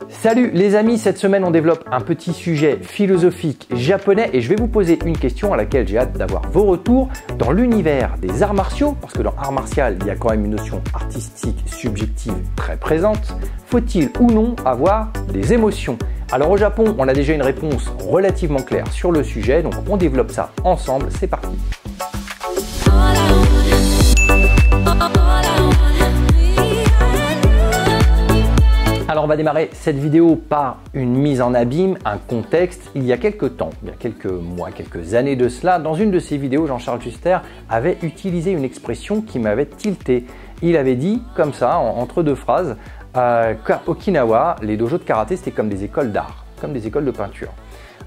Salut les amis, cette semaine on développe un petit sujet philosophique japonais et je vais vous poser une question à laquelle j'ai hâte d'avoir vos retours dans l'univers des arts martiaux, parce que dans art martial il y a quand même une notion artistique subjective très présente. Faut-il ou non avoir des émotions? Alors au Japon on a déjà une réponse relativement claire sur le sujet, donc on développe ça ensemble, c'est parti. Alors on va démarrer cette vidéo par une mise en abîme, un contexte. Il y a quelques temps, il y a quelques mois, quelques années de cela, dans une de ses vidéos, Jean-Charles Juster avait utilisé une expression qui m'avait tilté. Il avait dit comme ça, entre deux phrases, qu'à Okinawa, les dojos de karaté c'était comme des écoles d'art, comme des écoles de peinture.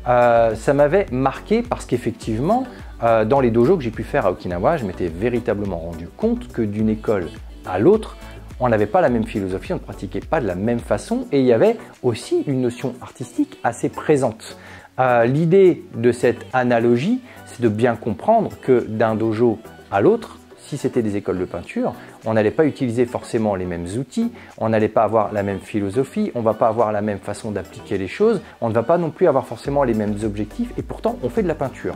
Ça m'avait marqué parce qu'effectivement, dans les dojos que j'ai pu faire à Okinawa, je m'étais véritablement rendu compte que d'une école à l'autre, on n'avait pas la même philosophie, on ne pratiquait pas de la même façon et il y avait aussi une notion artistique assez présente. L'idée de cette analogie, c'est de bien comprendre que d'un dojo à l'autre, si c'était des écoles de peinture, on n'allait pas utiliser forcément les mêmes outils, on n'allait pas avoir la même philosophie, on ne va pas avoir la même façon d'appliquer les choses, on ne va pas non plus avoir forcément les mêmes objectifs et pourtant on fait de la peinture.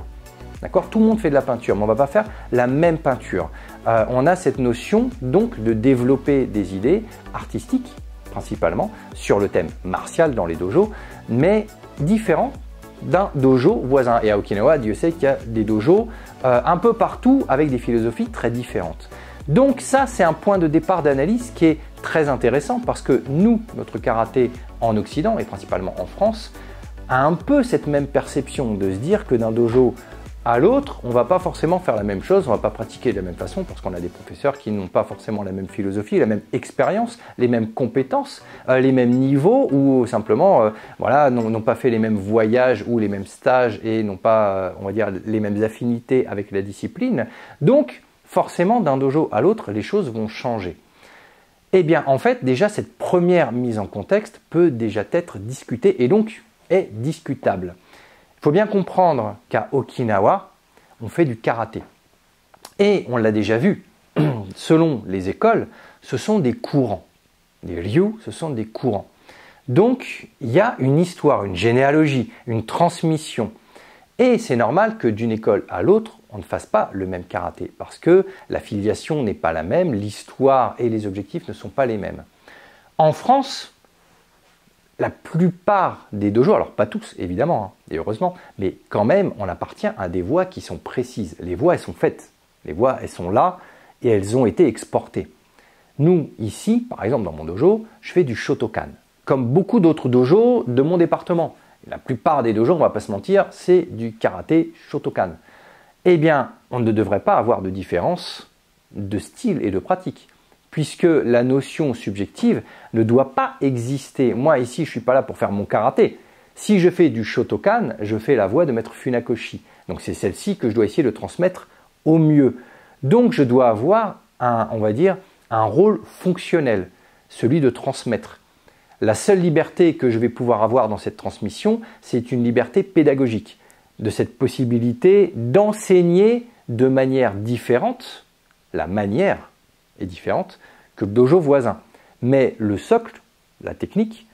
D'accord ? Tout le monde fait de la peinture, mais on ne va pas faire la même peinture. On a cette notion donc de développer des idées artistiques, principalement, sur le thème martial dans les dojos, mais différents d'un dojo voisin. Et à Okinawa, Dieu sait qu'il y a des dojos un peu partout avec des philosophies très différentes. Donc ça, c'est un point de départ d'analyse qui est très intéressant parce que nous, notre karaté en Occident et principalement en France, a un peu cette même perception de se dire que d'un dojo à l'autre, on ne va pas forcément faire la même chose, on ne va pas pratiquer de la même façon parce qu'on a des professeurs qui n'ont pas forcément la même philosophie, la même expérience, les mêmes compétences, les mêmes niveaux ou simplement voilà, n'ont pas fait les mêmes voyages ou les mêmes stages et n'ont pas, on va dire, les mêmes affinités avec la discipline. Donc, forcément, d'un dojo à l'autre, les choses vont changer. Eh bien, en fait, déjà, cette première mise en contexte peut déjà être discutée et donc est discutable. Il faut bien comprendre qu'à Okinawa, on fait du karaté. Et on l'a déjà vu, selon les écoles, ce sont des courants. Les ryu, ce sont des courants. Donc, il y a une histoire, une généalogie, une transmission. Et c'est normal que d'une école à l'autre, on ne fasse pas le même karaté. Parce que la filiation n'est pas la même, l'histoire et les objectifs ne sont pas les mêmes. En France, la plupart des dojos, alors pas tous évidemment, et heureusement, mais quand même on appartient à des voies qui sont précises. Les voies elles sont faites, les voies elles sont là et elles ont été exportées. Nous ici, par exemple dans mon dojo, je fais du Shotokan, comme beaucoup d'autres dojos de mon département. La plupart des dojos, on ne va pas se mentir, c'est du karaté Shotokan. Eh bien, on ne devrait pas avoir de différence de style et de pratique, puisque la notion subjective ne doit pas exister. Moi, ici, je ne suis pas là pour faire mon karaté. Si je fais du Shotokan, je fais la voie de maître Funakoshi. Donc, c'est celle-ci que je dois essayer de transmettre au mieux. Donc, je dois avoir on va dire, un rôle fonctionnel, celui de transmettre. La seule liberté que je vais pouvoir avoir dans cette transmission, c'est une liberté pédagogique, de cette possibilité d'enseigner de manière différente, la manière est différente que le dojo voisin. Mais le socle, la technique,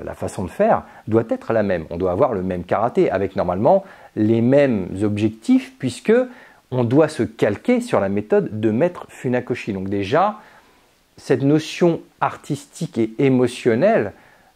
la façon de faire doit être la même. On doit avoir le même karaté avec normalement les mêmes objectifs puisque on doit se calquer sur la méthode de maître Funakoshi. Donc déjà, cette notion artistique et émotionnelle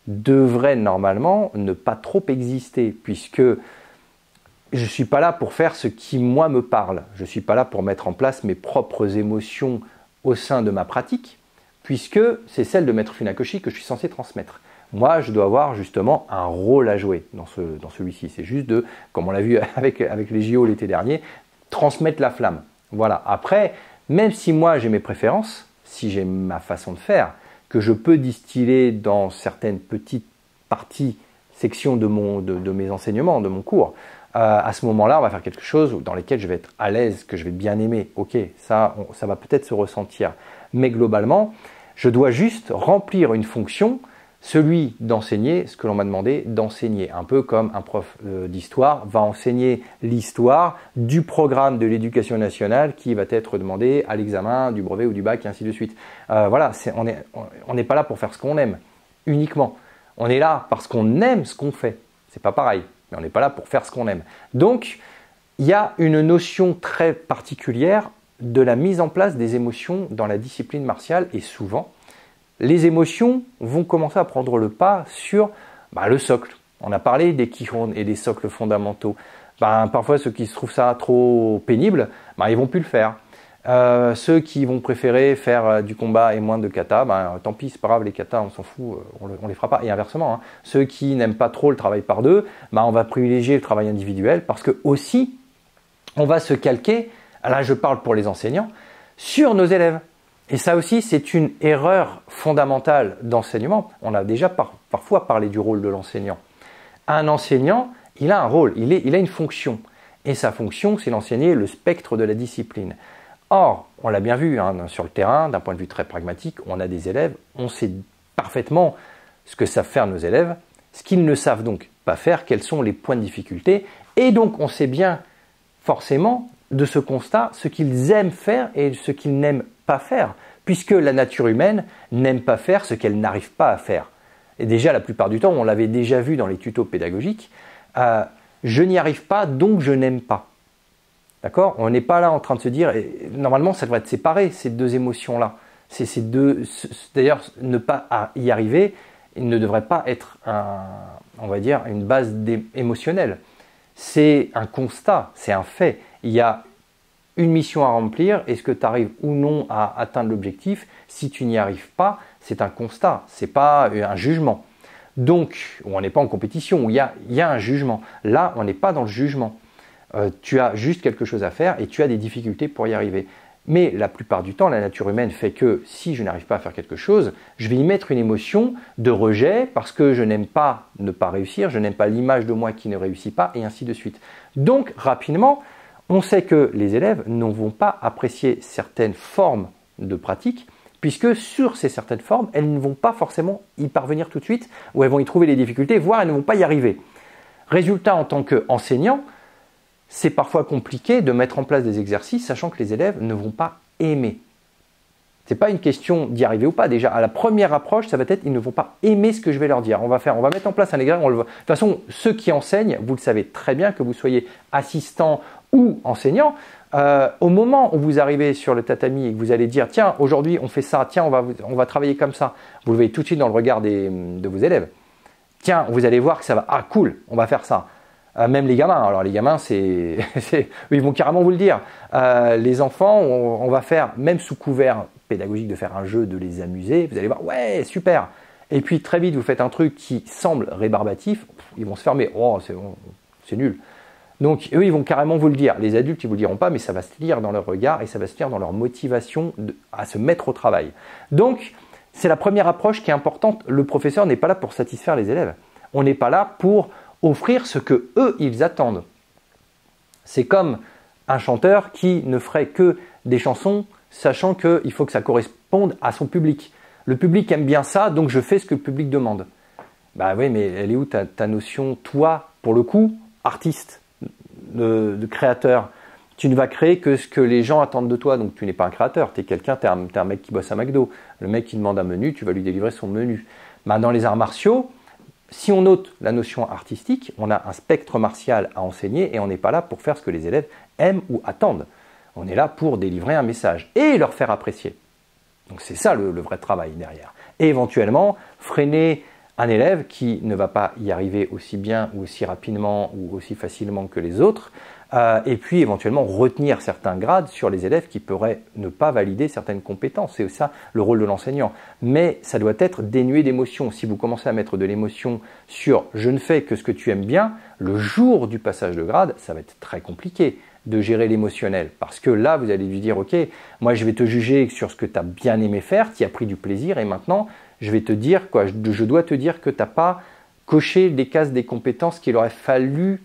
devrait normalement ne pas trop exister puisque je ne suis pas là pour faire ce qui moi me parle. Je ne suis pas là pour mettre en place mes propres émotions au sein de ma pratique, puisque c'est celle de maître Funakoshi que je suis censé transmettre. Moi, je dois avoir justement un rôle à jouer dans celui-ci. C'est juste de, comme on l'a vu avec les JO l'été dernier, transmettre la flamme. Voilà. Après, même si moi j'ai mes préférences, si j'ai ma façon de faire, que je peux distiller dans certaines petites parties, sections de mes enseignements, de mon cours, à ce moment-là, on va faire quelque chose dans lequel je vais être à l'aise, que je vais bien aimer. Ok, ça va peut-être se ressentir. Mais globalement, je dois juste remplir une fonction, celui d'enseigner ce que l'on m'a demandé d'enseigner. Un peu comme un prof d'histoire va enseigner l'histoire du programme de l'éducation nationale qui va être demandé à l'examen du brevet ou du bac et ainsi de suite. Voilà, on n'est pas là pour faire ce qu'on aime uniquement. On est là parce qu'on aime ce qu'on fait. C'est pas pareil, mais on n'est pas là pour faire ce qu'on aime. Donc, il y a une notion très particulière de la mise en place des émotions dans la discipline martiale et souvent, les émotions vont commencer à prendre le pas sur le socle. On a parlé des Kihon et des socles fondamentaux. Parfois, ceux qui se trouvent ça trop pénible, ils vont plus le faire. Ceux qui vont préférer faire du combat et moins de kata, tant pis, c'est pas grave, les katas, on s'en fout, on les fera pas. Et inversement, hein, ceux qui n'aiment pas trop le travail par deux, on va privilégier le travail individuel parce que aussi, on va se calquer, là je parle pour les enseignants, sur nos élèves. Et ça aussi, c'est une erreur fondamentale d'enseignement. On a déjà parfois parlé du rôle de l'enseignant. Un enseignant, il a un rôle, il a une fonction. Et sa fonction, c'est d'enseigner le spectre de la discipline. Or, on l'a bien vu sur le terrain, d'un point de vue très pragmatique, on a des élèves, on sait parfaitement ce que savent faire nos élèves, ce qu'ils ne savent donc pas faire, quels sont les points de difficulté. Et donc, on sait bien forcément de ce constat ce qu'ils aiment faire et ce qu'ils n'aiment pas faire, puisque la nature humaine n'aime pas faire ce qu'elle n'arrive pas à faire. Et déjà, la plupart du temps, on l'avait déjà vu dans les tutos pédagogiques, je n'y arrive pas, donc je n'aime pas. D'accord ? On n'est pas là en train de se dire, normalement, ça devrait être séparé, ces deux émotions-là. D'ailleurs, ne pas y arriver, il ne devrait pas être, on va dire, une base émotionnelle. C'est un constat, c'est un fait. Il y a une mission à remplir. Est-ce que tu arrives ou non à atteindre l'objectif? Si tu n'y arrives pas, c'est un constat, c'est pas un jugement. Donc, on n'est pas en compétition, où il y a un jugement. Là, on n'est pas dans le jugement. Tu as juste quelque chose à faire et tu as des difficultés pour y arriver. Mais la plupart du temps, la nature humaine fait que si je n'arrive pas à faire quelque chose, je vais y mettre une émotion de rejet parce que je n'aime pas ne pas réussir, je n'aime pas l'image de moi qui ne réussit pas et ainsi de suite. Donc, rapidement, on sait que les élèves ne vont pas apprécier certaines formes de pratique puisque sur ces certaines formes, elles ne vont pas forcément y parvenir tout de suite ou elles vont y trouver les difficultés, voire elles ne vont pas y arriver. Résultat, en tant qu'enseignant, c'est parfois compliqué de mettre en place des exercices sachant que les élèves ne vont pas aimer. Ce n'est pas une question d'y arriver ou pas. Déjà, à la première approche, ça va être ils ne vont pas aimer ce que je vais leur dire. On va mettre en place un exercice. De toute façon, ceux qui enseignent, vous le savez très bien, que vous soyez assistant ou enseignant, au moment où vous arrivez sur le tatami et que vous allez dire tiens, aujourd'hui on fait ça, tiens, on va travailler comme ça, vous le voyez tout de suite dans le regard de vos élèves. Tiens, vous allez voir que ça va, ah cool, on va faire ça. Même les gamins, alors les gamins, ils vont carrément vous le dire. Les enfants, on va faire, même sous couvert pédagogique de faire un jeu, de les amuser, vous allez voir, ouais, super. Et puis très vite, vous faites un truc qui semble rébarbatif, ils vont se fermer, oh, c'est nul. Donc eux, ils vont carrément vous le dire. Les adultes, ils ne vous le diront pas, mais ça va se lire dans leur regard et ça va se lire dans leur motivation à se mettre au travail. Donc, c'est la première approche qui est importante. Le professeur n'est pas là pour satisfaire les élèves. On n'est pas là pour offrir ce que eux ils attendent. C'est comme un chanteur qui ne ferait que des chansons sachant qu'il faut que ça corresponde à son public. Le public aime bien ça, donc je fais ce que le public demande. Bah oui, mais elle est où ta notion, toi, pour le coup, artiste, de créateur? Tu ne vas créer que ce que les gens attendent de toi, donc tu n'es pas un créateur, tu es quelqu'un, tu es un mec qui bosse à McDo. Le mec qui demande un menu, tu vas lui délivrer son menu. Bah, dans les arts martiaux, si on note la notion artistique, on a un spectre martial à enseigner et on n'est pas là pour faire ce que les élèves aiment ou attendent. On est là pour délivrer un message et leur faire apprécier. Donc c'est ça le vrai travail derrière. Et éventuellement, freiner un élève qui ne va pas y arriver aussi bien ou aussi rapidement ou aussi facilement que les autres, et puis éventuellement retenir certains grades sur les élèves qui pourraient ne pas valider certaines compétences. C'est ça le rôle de l'enseignant. Mais ça doit être dénué d'émotion. Si vous commencez à mettre de l'émotion sur « je ne fais que ce que tu aimes bien », le jour du passage de grade, ça va être très compliqué de gérer l'émotionnel. Parce que là, vous allez lui dire « ok, moi je vais te juger sur ce que tu as bien aimé faire, tu as pris du plaisir et maintenant je vais te dire quoi, je dois te dire que tu n'as pas coché les cases des compétences qu'il aurait fallu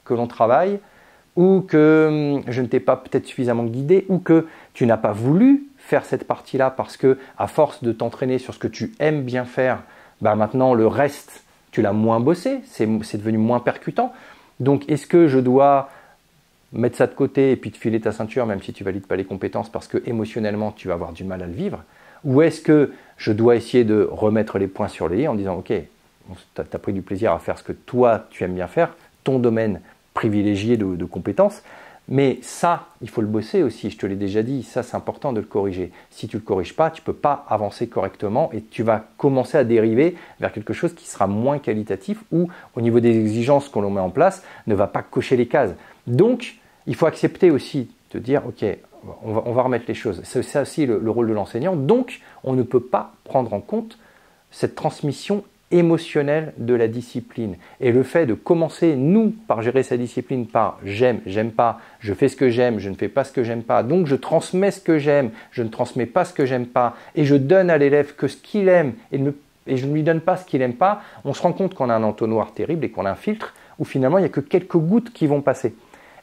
que l'on travaille, ou que je ne t'ai pas peut-être suffisamment guidé, ou que tu n'as pas voulu faire cette partie-là parce que à force de t'entraîner sur ce que tu aimes bien faire, bah maintenant le reste, tu l'as moins bossé, c'est devenu moins percutant. Donc est-ce que je dois mettre ça de côté et puis te filer ta ceinture même si tu valides pas les compétences parce que émotionnellement tu vas avoir du mal à le vivre? Ou est-ce que je dois essayer de remettre les points sur les i en disant ok, tu as pris du plaisir à faire ce que toi, tu aimes bien faire, ton domaine privilégié de compétences. Mais ça, il faut le bosser aussi, je te l'ai déjà dit, ça c'est important de le corriger. Si tu ne le corriges pas, tu ne peux pas avancer correctement et tu vas commencer à dériver vers quelque chose qui sera moins qualitatif ou au niveau des exigences qu'on met en place, ne va pas cocher les cases. Donc, il faut accepter aussi de dire, ok, on va remettre les choses. C'est ça aussi le rôle de l'enseignant. Donc, on ne peut pas prendre en compte cette transmission émotionnelle de la discipline. Et le fait de commencer, nous, par gérer sa discipline par j'aime, j'aime pas, je fais ce que j'aime, je ne fais pas ce que j'aime pas, donc je transmets ce que j'aime, je ne transmets pas ce que j'aime pas, et je donne à l'élève que ce qu'il aime, et je ne lui donne pas ce qu'il n'aime pas, on se rend compte qu'on a un entonnoir terrible et qu'on a un filtre où finalement il n'y a que quelques gouttes qui vont passer.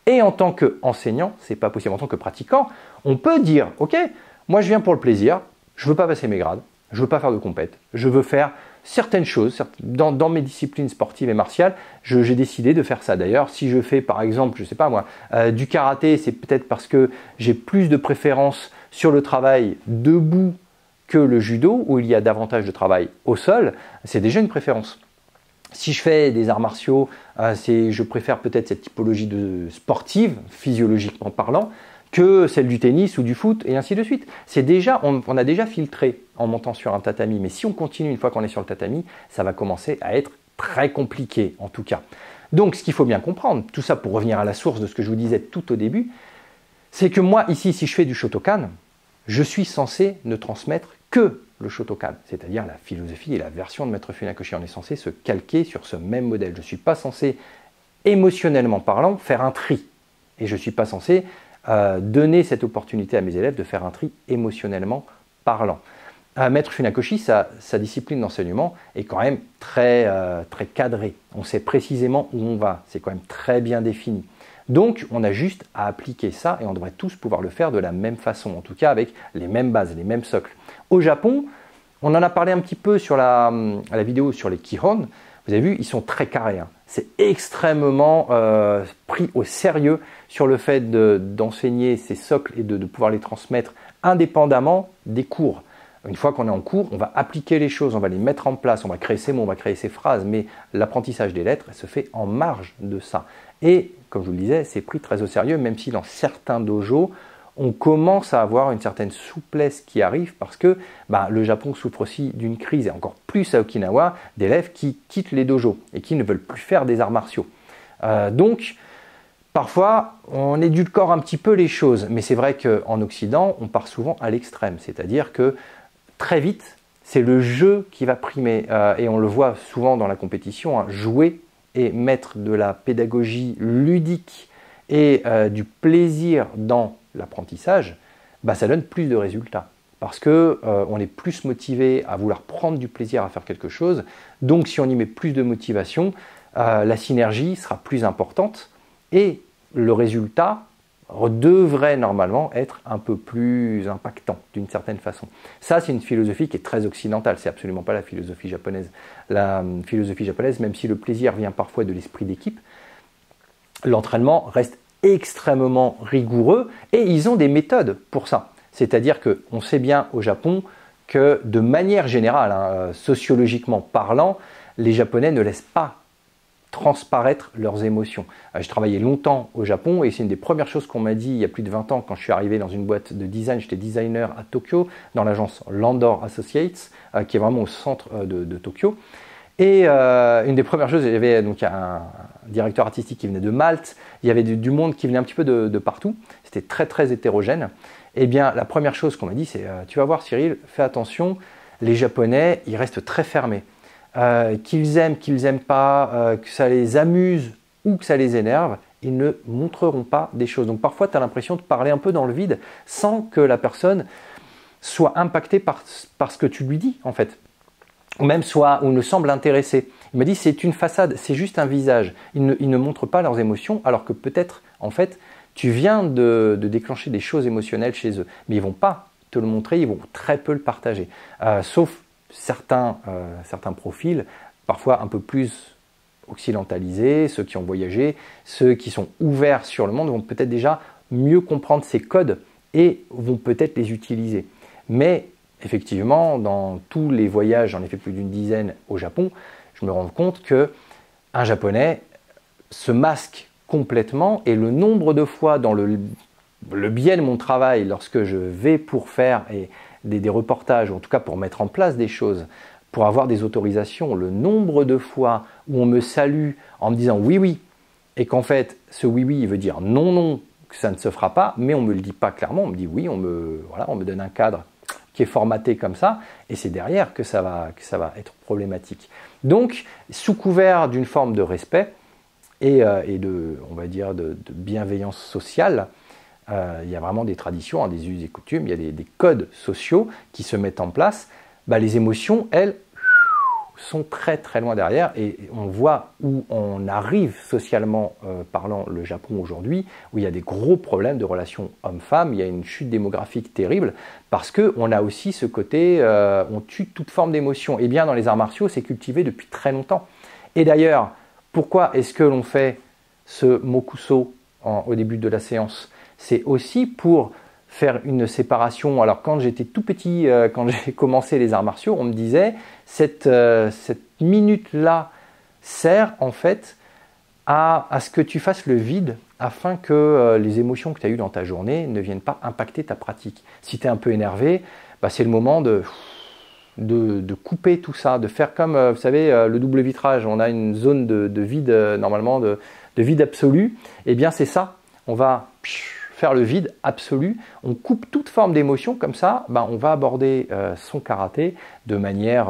Et en tant qu'enseignant, c'est pas possible. En tant que pratiquant, on peut dire, ok, moi je viens pour le plaisir, je veux pas passer mes grades, je veux pas faire de compète, je veux faire certaines choses, dans mes disciplines sportives et martiales, j'ai décidé de faire ça. D'ailleurs, si je fais par exemple, je sais pas moi, du karaté, c'est peut-être parce que j'ai plus de préférence sur le travail debout que le judo, où il y a davantage de travail au sol, c'est déjà une préférence. Si je fais des arts martiaux, je préfère peut-être cette typologie de sportive, physiologiquement parlant, que celle du tennis ou du foot, et ainsi de suite. C'est déjà, on a déjà filtré en montant sur un tatami, mais si on continue une fois qu'on est sur le tatami, ça va commencer à être très compliqué en tout cas. Donc ce qu'il faut bien comprendre, tout ça pour revenir à la source de ce que je vous disais tout au début, c'est que moi ici, si je fais du Shotokan, je suis censé ne transmettre que le Shotokan, c'est-à-dire la philosophie et la version de Maître Funakoshi. On est censé se calquer sur ce même modèle. Je ne suis pas censé, émotionnellement parlant, faire un tri. Et je ne suis pas censé donner cette opportunité à mes élèves de faire un tri émotionnellement parlant. Maître Funakoshi, sa discipline d'enseignement est quand même très cadrée. On sait précisément où on va. C'est quand même très bien défini. Donc, on a juste à appliquer ça et on devrait tous pouvoir le faire de la même façon, en tout cas avec les mêmes bases, les mêmes socles. Au Japon, on en a parlé un petit peu sur la vidéo sur les Kihon. Vous avez vu, ils sont très carrés. Hein. C'est extrêmement pris au sérieux sur le fait d'enseigner ces socles et de pouvoir les transmettre indépendamment des cours. Une fois qu'on est en cours, on va appliquer les choses, on va les mettre en place, on va créer ces mots, on va créer ces phrases, mais l'apprentissage des lettres se fait en marge de ça. Et comme je vous le disais, c'est pris très au sérieux, même si dans certains dojos, on commence à avoir une certaine souplesse qui arrive parce que le Japon souffre aussi d'une crise, et encore plus à Okinawa, d'élèves qui quittent les dojos et qui ne veulent plus faire des arts martiaux. Donc, parfois, on édulcore un petit peu les choses, mais c'est vrai qu'en Occident, on part souvent à l'extrême, c'est-à-dire que très vite, c'est le jeu qui va primer, et on le voit souvent dans la compétition, hein, jouer et mettre de la pédagogie ludique et du plaisir dans l'apprentissage, ça donne plus de résultats. Parce qu'on est plus motivé à vouloir prendre du plaisir à faire quelque chose. Donc si on y met plus de motivation, la synergie sera plus importante et le résultat devrait normalement être un peu plus impactant d'une certaine façon. Ça, c'est une philosophie qui est très occidentale, c'est absolument pas la philosophie japonaise. La philosophie japonaise, même si le plaisir vient parfois de l'esprit d'équipe, l'entraînement reste extrêmement rigoureux et ils ont des méthodes pour ça. C'est-à-dire qu'on sait bien au Japon que de manière générale, sociologiquement parlant, les Japonais ne laissent pas transparaître leurs émotions. Je travaillais longtemps au Japon et c'est une des premières choses qu'on m'a dit il y a plus de 20 ans quand je suis arrivé dans une boîte de design. J'étais designer à Tokyo dans l'agence Landor Associates qui est vraiment au centre de Tokyo. Et une des premières choses, il y avait donc un directeur artistique qui venait de Malte, il y avait du monde qui venait un petit peu de partout, c'était très très hétérogène. Et bien la première chose qu'on m'a dit c'est tu vas voir Cyril, fais attention, les Japonais ils restent très fermés. Qu'ils aiment pas, que ça les amuse ou que ça les énerve, ils ne montreront pas des choses. Donc parfois, tu as l'impression de parler un peu dans le vide sans que la personne soit impactée par ce que tu lui dis, en fait. Ou même ou ne semble intéressé. Il m'a dit, c'est une façade, c'est juste un visage. Ils ne montrent pas leurs émotions, alors que peut-être, en fait, tu viens de déclencher des choses émotionnelles chez eux. Mais ils ne vont pas te le montrer, ils vont très peu le partager. Sauf certains profils, parfois un peu plus occidentalisés, ceux qui ont voyagé, ceux qui sont ouverts sur le monde vont peut-être déjà mieux comprendre ces codes et vont peut-être les utiliser. Mais effectivement, dans tous les voyages, j'en ai fait plus d'une dizaine au Japon, je me rends compte que un Japonais se masque complètement et le nombre de fois dans le biais de mon travail, lorsque je vais pour faire des reportages, ou en tout cas pour mettre en place des choses, pour avoir des autorisations, le nombre de fois où on me salue en me disant oui, oui, et qu'en fait, ce oui, oui, il veut dire non, non, que ça ne se fera pas, mais on ne me le dit pas clairement, on me dit oui, on me donne un cadre qui est formaté comme ça, et c'est derrière que ça va être problématique. Donc, sous couvert d'une forme de respect et de, on va dire, de bienveillance sociale, il y a vraiment des traditions, hein, des us et coutumes, il y a des codes sociaux qui se mettent en place. Bah, les émotions, elles, sont très très loin derrière et on voit où on arrive socialement parlant le Japon aujourd'hui, où il y a des gros problèmes de relations hommes-femmes, il y a une chute démographique terrible parce qu'on a aussi ce côté, on tue toute forme d'émotion. Et bien dans les arts martiaux, c'est cultivé depuis très longtemps. Et d'ailleurs, pourquoi est-ce que l'on fait ce mokuso au début de la séance? C'est aussi pour faire une séparation. Alors quand j'étais tout petit, quand j'ai commencé les arts martiaux, on me disait cette minute-là sert en fait à ce que tu fasses le vide afin que les émotions que tu as eues dans ta journée ne viennent pas impacter ta pratique. Si tu es un peu énervé, bah, c'est le moment de couper tout ça, de faire comme, vous savez, le double vitrage. On a une zone de vide, normalement, de vide absolu. Eh bien, c'est ça. On va faire le vide absolu, on coupe toute forme d'émotion, comme ça, on va aborder son karaté de manière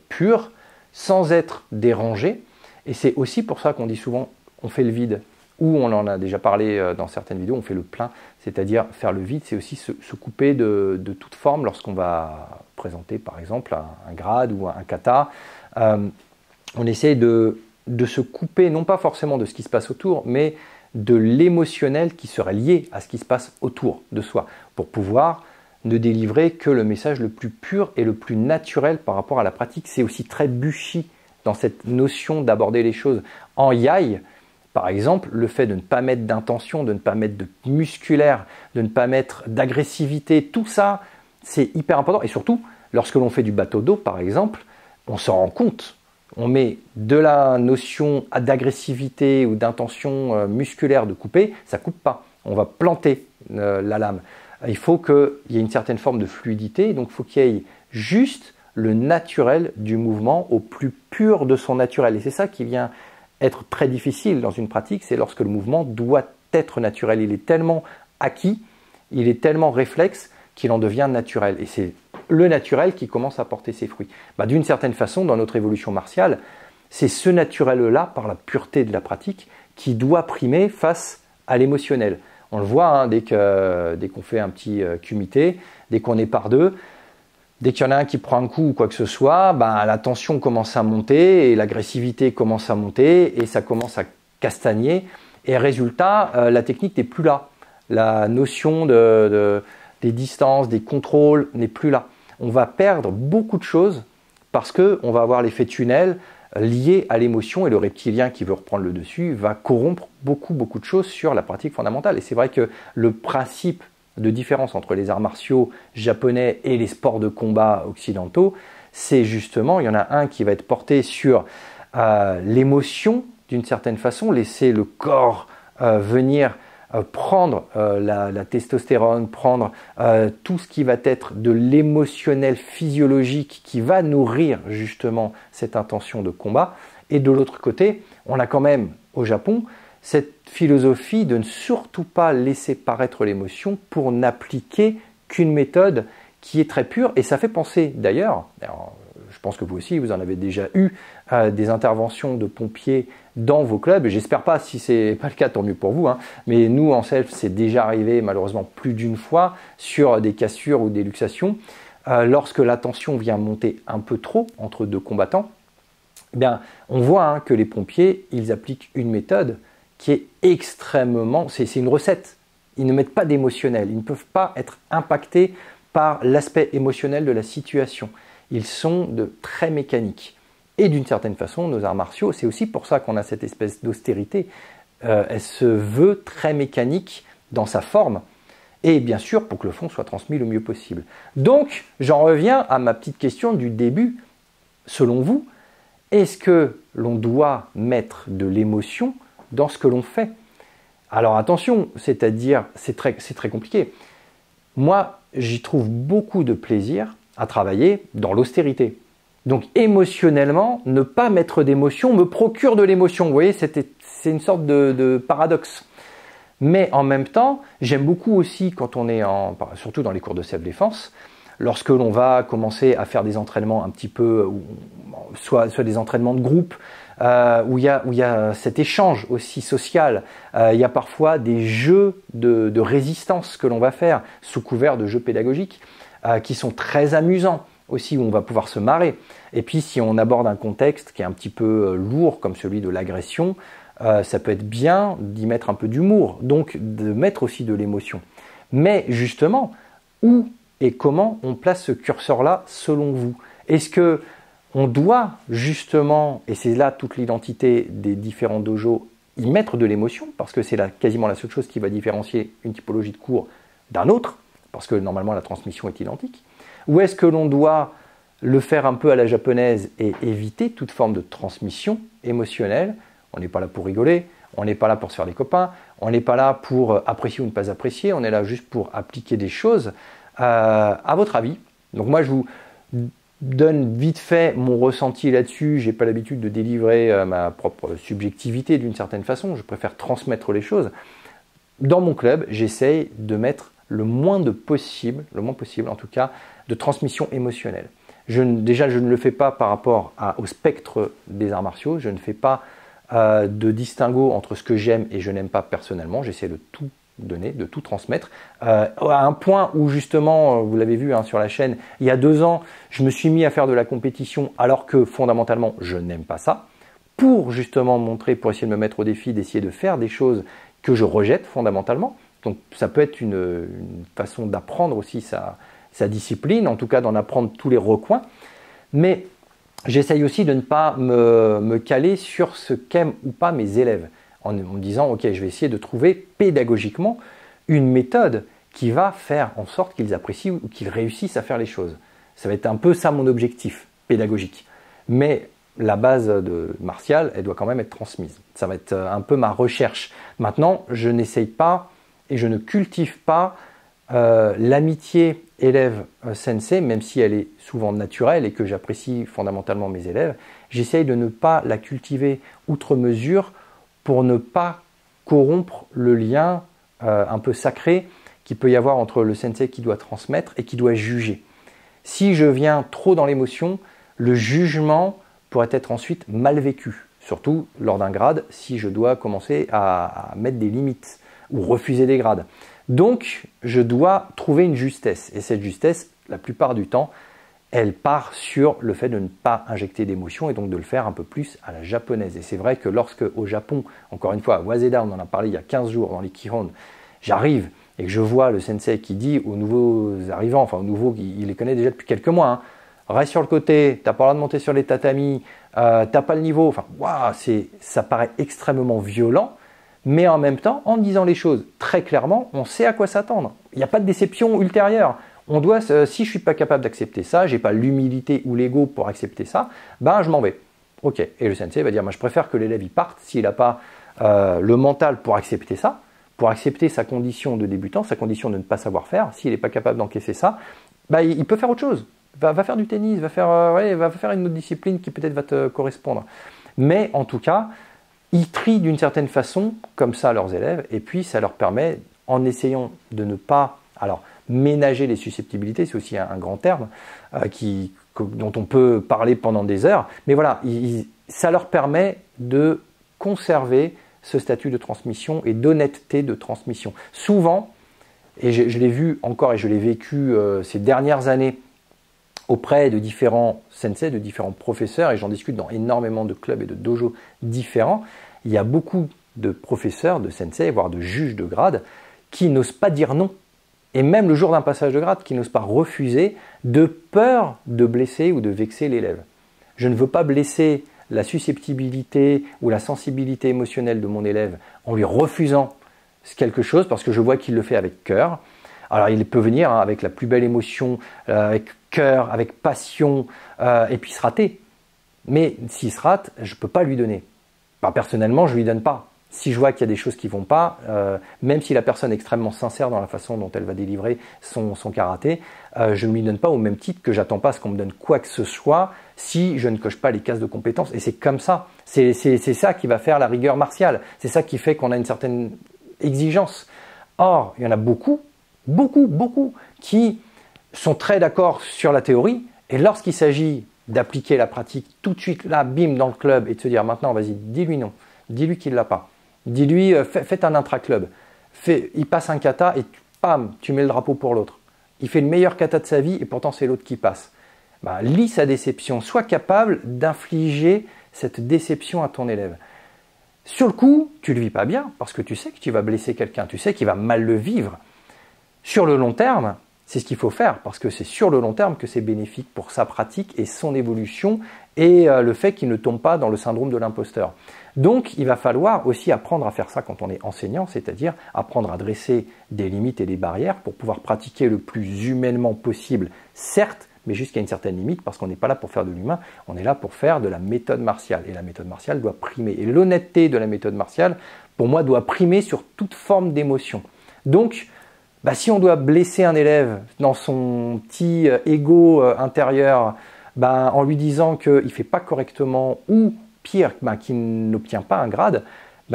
pure, sans être dérangé. Et c'est aussi pour ça qu'on dit souvent, on fait le vide, ou on en a déjà parlé dans certaines vidéos, on fait le plein, c'est-à-dire faire le vide, c'est aussi se couper de toute forme lorsqu'on va présenter par exemple un grade ou un kata. On essaie de se couper, non pas forcément de ce qui se passe autour, mais de l'émotionnel qui serait lié à ce qui se passe autour de soi, pour pouvoir ne délivrer que le message le plus pur et le plus naturel par rapport à la pratique. C'est aussi très Bushi dans cette notion d'aborder les choses. En Yai, par exemple, le fait de ne pas mettre d'intention, de ne pas mettre de musculaire, de ne pas mettre d'agressivité, tout ça, c'est hyper important. Et surtout, lorsque l'on fait du bateau d'eau, par exemple, on s'en rend compte. On met de la notion d'agressivité ou d'intention musculaire de couper, ça ne coupe pas. On va planter la lame. Il faut qu'il y ait une certaine forme de fluidité, donc il faut qu'il y ait juste le naturel du mouvement au plus pur de son naturel. Et c'est ça qui vient être très difficile dans une pratique, c'est lorsque le mouvement doit être naturel. Il est tellement acquis, il est tellement réflexe qu'il en devient naturel. Et c'est le naturel qui commence à porter ses fruits. D'une certaine façon, dans notre évolution martiale, c'est ce naturel-là, par la pureté de la pratique, qui doit primer face à l'émotionnel. On le voit, hein, dès qu'on fait un petit kumité, dès qu'on est par deux, dès qu'il y en a un qui prend un coup ou quoi que ce soit, la tension commence à monter et l'agressivité commence à monter et ça commence à castagner. Et résultat, la technique n'est plus là. La notion des distances, des contrôles n'est plus là. On va perdre beaucoup de choses parce qu'on va avoir l'effet tunnel lié à l'émotion et le reptilien qui veut reprendre le dessus va corrompre beaucoup de choses sur la pratique fondamentale. Et c'est vrai que le principe de différence entre les arts martiaux japonais et les sports de combat occidentaux, c'est justement, il y en a un qui va être porté sur l'émotion d'une certaine façon, laisser le corps venir prendre la testostérone, prendre tout ce qui va être de l'émotionnel physiologique qui va nourrir justement cette intention de combat. Et de l'autre côté, on a quand même au Japon cette philosophie de ne surtout pas laisser paraître l'émotion pour n'appliquer qu'une méthode qui est très pure. Et ça fait penser d'ailleurs, je pense que vous aussi, vous en avez déjà eu des interventions de pompiers dans vos clubs. J'espère pas, si ce n'est pas le cas, tant mieux pour vous. Hein. Mais nous, en self, c'est déjà arrivé malheureusement plus d'une fois sur des cassures ou des luxations. Lorsque la tension vient monter un peu trop entre deux combattants, on voit que les pompiers, ils appliquent une méthode qui est extrêmement... C'est une recette. Ils ne mettent pas d'émotionnel. Ils ne peuvent pas être impactés par l'aspect émotionnel de la situation. Ils sont très mécaniques. Et d'une certaine façon, nos arts martiaux, c'est aussi pour ça qu'on a cette espèce d'austérité. Elle se veut très mécanique dans sa forme. Et bien sûr, pour que le fond soit transmis le mieux possible. Donc, j'en reviens à ma petite question du début. Selon vous, est-ce que l'on doit mettre de l'émotion dans ce que l'on fait? Alors attention, c'est-à-dire, c'est très compliqué. Moi, j'y trouve beaucoup de plaisir à travailler dans l'austérité. Donc émotionnellement, ne pas mettre d'émotion me procure de l'émotion. Vous voyez, c'est une sorte de paradoxe. Mais en même temps, j'aime beaucoup aussi quand on est surtout dans les cours de self-défense, lorsque l'on va commencer à faire des entraînements un petit peu, soit des entraînements de groupe, où il y a cet échange aussi social. Il y a parfois des jeux de résistance que l'on va faire sous couvert de jeux pédagogiques qui sont très amusants aussi, où on va pouvoir se marrer. Et puis si on aborde un contexte qui est un petit peu lourd comme celui de l'agression, ça peut être bien d'y mettre un peu d'humour, donc de mettre aussi de l'émotion. Mais justement, où et comment on place ce curseur-là selon vous? Est-ce que on doit justement, et c'est là toute l'identité des différents dojos, y mettre de l'émotion, parce que c'est quasiment la seule chose qui va différencier une typologie de cours d'un autre, parce que normalement la transmission est identique, ou est-ce que l'on doit le faire un peu à la japonaise et éviter toute forme de transmission émotionnelle? On n'est pas là pour rigoler, on n'est pas là pour se faire des copains, on n'est pas là pour apprécier ou ne pas apprécier, on est là juste pour appliquer des choses. À votre avis? Donc moi je vous donne vite fait mon ressenti là-dessus. J'ai pas l'habitude de délivrer ma propre subjectivité d'une certaine façon. Je préfère transmettre les choses. Dans mon club, j'essaye de mettre le moins possible en tout cas, de transmission émotionnelle. Déjà, je ne le fais pas par rapport au spectre des arts martiaux. Je ne fais pas de distinguo entre ce que j'aime et je n'aime pas personnellement. J'essaie de tout donner, de tout transmettre, à un point où justement, vous l'avez vu sur la chaîne, il y a 2 ans, je me suis mis à faire de la compétition alors que fondamentalement, je n'aime pas ça, pour justement montrer, pour essayer de me mettre au défi, d'essayer de faire des choses que je rejette fondamentalement. Donc ça peut être une façon d'apprendre aussi sa discipline, en tout cas d'en apprendre tous les recoins, mais j'essaye aussi de ne pas me caler sur ce qu'aiment ou pas mes élèves, en me disant, ok, je vais essayer de trouver pédagogiquement une méthode qui va faire en sorte qu'ils apprécient ou qu'ils réussissent à faire les choses. Ça va être un peu ça mon objectif pédagogique. Mais la base martiale, elle doit quand même être transmise. Ça va être un peu ma recherche. Maintenant, je n'essaye pas et je ne cultive pas l'amitié élève-sensei, même si elle est souvent naturelle et que j'apprécie fondamentalement mes élèves. J'essaye de ne pas la cultiver outre mesure pour ne pas corrompre le lien un peu sacré qu'il peut y avoir entre le sensei qui doit transmettre et qui doit juger. Si je viens trop dans l'émotion, le jugement pourrait être ensuite mal vécu, surtout lors d'un grade, si je dois commencer à mettre des limites ou refuser des grades. Donc, je dois trouver une justesse. Et cette justesse, la plupart du temps, elle part sur le fait de ne pas injecter d'émotion et donc de le faire un peu plus à la japonaise. Et c'est vrai que lorsque au Japon, encore une fois, à Waseda, on en a parlé il y a 15 jours dans les Kihon, j'arrive et que je vois le sensei qui dit aux nouveaux arrivants, enfin aux nouveaux, il les connaît déjà depuis quelques mois, reste sur le côté, t'as pas le droit de monter sur les tatamis, t'as pas le niveau, enfin, waouh, ça paraît extrêmement violent, mais en même temps, en disant les choses très clairement, on sait à quoi s'attendre. Il n'y a pas de déception ultérieure. On doit, si je suis pas capable d'accepter ça, j'ai pas l'humilité ou l'ego pour accepter ça, ben je m'en vais. Ok. Et le sensei va dire, moi je préfère que l'élève il parte s'il n'a pas le mental pour accepter ça, pour accepter sa condition de débutant, sa condition de ne pas savoir faire. S'il n'est pas capable d'encaisser ça, ben, il peut faire autre chose. Va faire du tennis, va faire une autre discipline qui peut-être va te correspondre. Mais en tout cas, ils trient d'une certaine façon comme ça leurs élèves et puis ça leur permet, en essayant de ne pas ménager les susceptibilités, c'est aussi un grand terme dont on peut parler pendant des heures, mais voilà, ça leur permet de conserver ce statut de transmission et d'honnêteté de transmission. Souvent, et je l'ai vu encore et je l'ai vécu ces dernières années auprès de différents sensei, de différents professeurs, et j'en discute dans énormément de clubs et de dojos différents, il y a beaucoup de professeurs, de sensei, voire de juges de grade, qui n'osent pas dire non. Et même le jour d'un passage de grade, qui n'osent pas refuser de peur de blesser ou de vexer l'élève. Je ne veux pas blesser la susceptibilité ou la sensibilité émotionnelle de mon élève en lui refusant quelque chose parce que je vois qu'il le fait avec cœur. Alors il peut venir avec la plus belle émotion, avec cœur, avec passion, et puis se rater. Mais s'il se rate, je ne peux pas lui donner. Personnellement, je ne lui donne pas. Si je vois qu'il y a des choses qui ne vont pas, même si la personne est extrêmement sincère dans la façon dont elle va délivrer son karaté, je ne lui donne pas au même titre que j'attends pas à ce qu'on me donne quoi que ce soit si je ne coche pas les cases de compétences. Et c'est comme ça. C'est ça qui va faire la rigueur martiale. C'est ça qui fait qu'on a une certaine exigence. Or, il y en a beaucoup qui sont très d'accord sur la théorie et lorsqu'il s'agit d'appliquer la pratique tout de suite, là, bim, dans le club et de se dire maintenant, vas-y, dis-lui non, dis-lui qu'il ne l'a pas. Dis-lui, faites un intra-club. Il passe un kata et pam, tu mets le drapeau pour l'autre. Il fait le meilleur kata de sa vie et pourtant c'est l'autre qui passe. Lis sa déception, sois capable d'infliger cette déception à ton élève. Sur le coup, tu ne le vis pas bien parce que tu sais que tu vas blesser quelqu'un, tu sais qu'il va mal le vivre. Sur le long terme, c'est ce qu'il faut faire parce que c'est sur le long terme que c'est bénéfique pour sa pratique et son évolution et le fait qu'il ne tombe pas dans le syndrome de l'imposteur. Donc, il va falloir aussi apprendre à faire ça quand on est enseignant, c'est-à-dire apprendre à dresser des limites et des barrières pour pouvoir pratiquer le plus humainement possible, certes, mais jusqu'à une certaine limite, parce qu'on n'est pas là pour faire de l'humain, on est là pour faire de la méthode martiale. Et la méthode martiale doit primer. Et l'honnêteté de la méthode martiale, pour moi, doit primer sur toute forme d'émotion. Donc, si on doit blesser un élève dans son petit ego intérieur, en lui disant qu'il ne fait pas correctement ou pire, qu'il n'obtient pas un grade,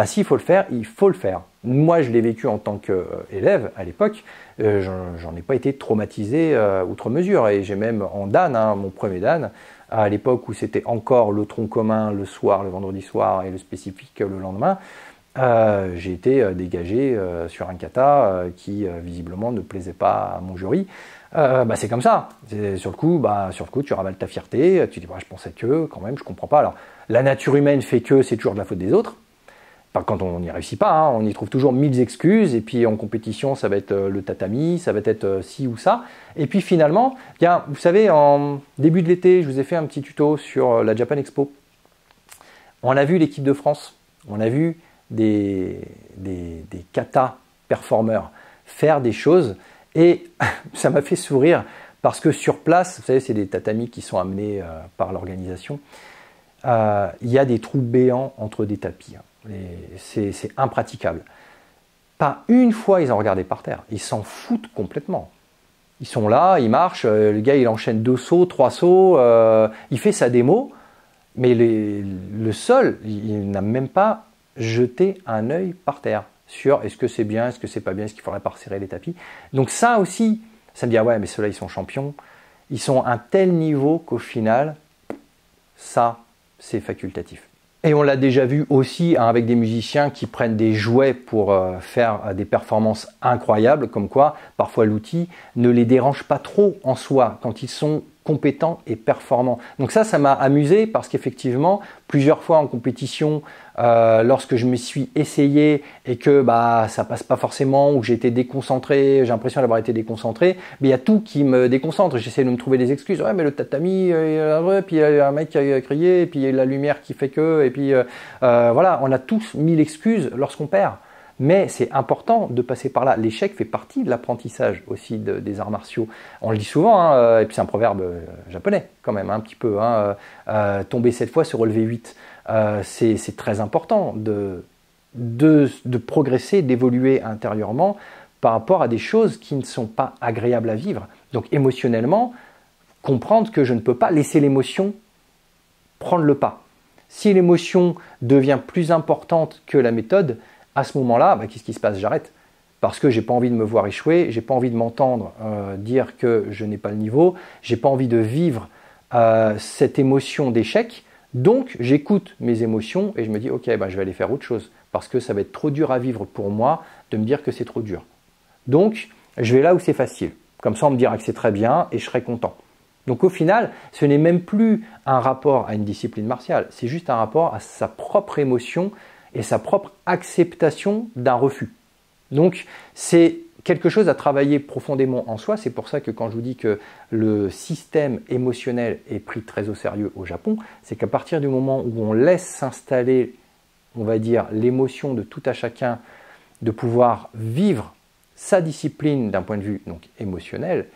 s'il faut le faire, il faut le faire. Moi, je l'ai vécu en tant qu'élève à l'époque, j'en ai pas été traumatisé outre mesure. Et j'ai même en Dan, mon premier Dan, à l'époque où c'était encore le tronc commun le soir, le vendredi soir, et le spécifique le lendemain, j'ai été dégagé sur un kata qui visiblement ne plaisait pas à mon jury. C'est comme ça. Sur le coup, tu ravales ta fierté, tu dis je pensais que, quand même, je comprends pas. Alors, la nature humaine fait que c'est toujours de la faute des autres. Quand on n'y réussit pas, on y trouve toujours 1000 excuses, et puis en compétition, ça va être le tatami, ça va être ci ou ça. Et puis finalement, vous savez, en début de l'été, je vous ai fait un petit tuto sur la Japan Expo. On a vu l'équipe de France, on a vu des kata performeurs faire des choses, et ça m'a fait sourire, parce que sur place, vous savez, c'est des tatamis qui sont amenés par l'organisation, il y a des trous béants entre des tapis. C'est impraticable. Pas une fois ils ont regardé par terre. Ils s'en foutent complètement. Ils sont là, ils marchent, le gars il enchaîne 2 sauts, 3 sauts, il fait sa démo, mais le sol, il n'a même pas jeté un œil par terre sur est-ce que c'est bien, est-ce que c'est pas bien, est-ce qu'il faudrait pas resserrer les tapis. Donc ça aussi, ça me dit ouais mais ceux-là ils sont champions, ils sont à un tel niveau qu'au final, ça c'est facultatif. Et on l'a déjà vu aussi avec des musiciens qui prennent des jouets pour faire des performances incroyables, comme quoi parfois l'outil ne les dérange pas trop en soi quand ils sont compétents et performants. Donc ça m'a amusé parce qu'effectivement, plusieurs fois en compétition, lorsque je me suis essayé et que ça passe pas forcément ou que j'ai été déconcentré, j'ai l'impression d'avoir été déconcentré, mais il y a tout qui me déconcentre. J'essaie de me trouver des excuses. Ouais, mais le tatami, puis il y a un mec qui a crié, et puis il y a la lumière qui fait que, et puis voilà, on a tous 1000 excuses lorsqu'on perd. Mais c'est important de passer par là. L'échec fait partie de l'apprentissage aussi des arts martiaux. On le dit souvent, et puis c'est un proverbe japonais quand même, un petit peu. Tomber 7 fois, se relever 8. C'est très important de progresser, d'évoluer intérieurement par rapport à des choses qui ne sont pas agréables à vivre. Donc émotionnellement, comprendre que je ne peux pas laisser l'émotion prendre le pas. Si l'émotion devient plus importante que la méthode, à ce moment-là, qu'est-ce qui se passe? J'arrête. Parce que j'ai pas envie de me voir échouer, j'ai pas envie de m'entendre dire que je n'ai pas le niveau, j'ai pas envie de vivre cette émotion d'échec. Donc, j'écoute mes émotions et je me dis, ok, je vais aller faire autre chose parce que ça va être trop dur à vivre pour moi de me dire que c'est trop dur. Donc, je vais là où c'est facile. Comme ça, on me dira que c'est très bien et je serai content. Donc, au final, ce n'est même plus un rapport à une discipline martiale, c'est juste un rapport à sa propre émotion et sa propre acceptation d'un refus. Donc, c'est quelque chose à travailler profondément en soi. C'est pour ça que quand je vous dis que le système émotionnel est pris très au sérieux au Japon, c'est qu'à partir du moment où on laisse s'installer, on va dire, l'émotion de tout à chacun, de pouvoir vivre sa discipline d'un point de vue donc émotionnel,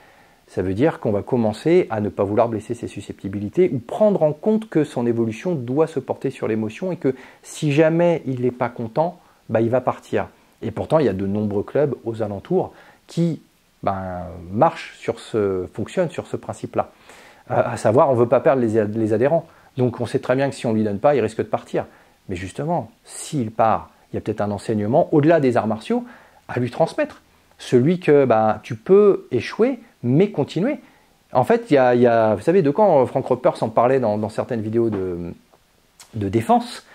Ça veut dire qu'on va commencer à ne pas vouloir blesser ses susceptibilités ou prendre en compte que son évolution doit se porter sur l'émotion et que si jamais il n'est pas content, il va partir. Et pourtant, il y a de nombreux clubs aux alentours qui fonctionnent sur ce principe-là. À savoir, on ne veut pas perdre les adhérents. Donc on sait très bien que si on ne lui donne pas, il risque de partir. Mais justement, s'il part, il y a peut-être un enseignement, au-delà des arts martiaux, à lui transmettre. Celui que tu peux échouer, mais continuer. En fait, il y a, vous savez, de quand Frank Ropers en parlait dans certaines vidéos de défense,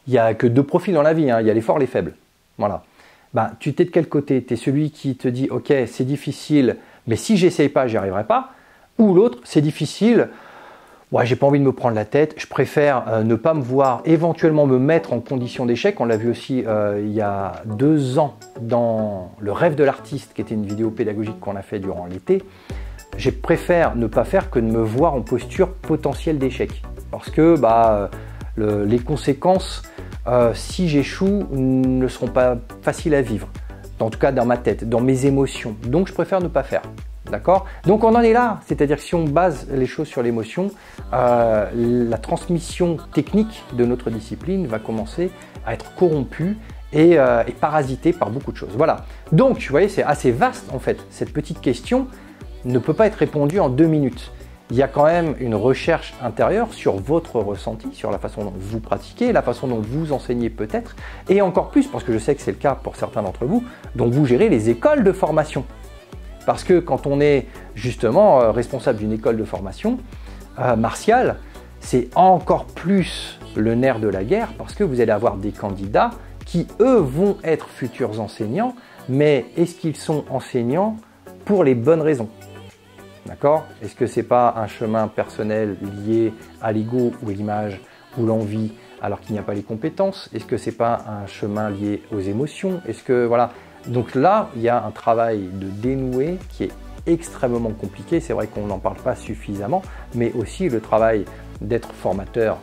il n'y a que deux profils dans la vie, il y a les forts et les faibles. Voilà. Tu t'es de quel côté? Tu es celui qui te dit, ok, c'est difficile, mais si j'essaye pas, j'y arriverai pas. Ou l'autre, c'est difficile, j'ai pas envie de me prendre la tête, je préfère ne pas me voir, éventuellement me mettre en condition d'échec. On l'a vu aussi il y a 2 ans dans Le rêve de l'artiste, qui était une vidéo pédagogique qu'on a fait durant l'été. Je préfère ne pas faire que de me voir en posture potentielle d'échec. Parce que les conséquences, si j'échoue, ne seront pas faciles à vivre. En tout cas dans ma tête, dans mes émotions. Donc je préfère ne pas faire. D'accord? Donc on en est là, c'est-à-dire que si on base les choses sur l'émotion, la transmission technique de notre discipline va commencer à être corrompue et parasitée par beaucoup de choses. Voilà. Donc, vous voyez, c'est assez vaste en fait. Cette petite question ne peut pas être répondue en 2 minutes. Il y a quand même une recherche intérieure sur votre ressenti, sur la façon dont vous pratiquez, la façon dont vous enseignez peut-être, et encore plus, parce que je sais que c'est le cas pour certains d'entre vous, dont vous gérez les écoles de formation. Parce que quand on est justement responsable d'une école de formation martiale, c'est encore plus le nerf de la guerre parce que vous allez avoir des candidats qui, eux, vont être futurs enseignants, mais est-ce qu'ils sont enseignants pour les bonnes raisons? D'accord? Est-ce que ce n'est pas un chemin personnel lié à l'ego ou à l'image ou l'envie alors qu'il n'y a pas les compétences? Est-ce que ce n'est pas un chemin lié aux émotions? Est-ce que, voilà. Donc là, il y a un travail de dénouer qui est extrêmement compliqué. C'est vrai qu'on n'en parle pas suffisamment, mais aussi le travail d'être formateur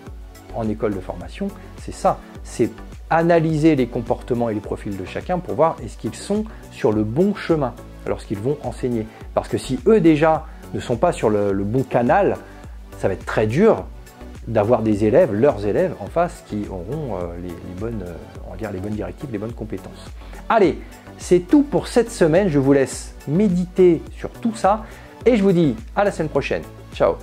en école de formation, c'est ça. C'est analyser les comportements et les profils de chacun pour voir est-ce qu'ils sont sur le bon chemin lorsqu'ils vont enseigner. Parce que si eux déjà ne sont pas sur le bon canal, ça va être très dur d'avoir des élèves, leurs élèves en face qui auront les bonnes directives, les bonnes compétences. Allez, c'est tout pour cette semaine. Je vous laisse méditer sur tout ça et je vous dis à la semaine prochaine. Ciao!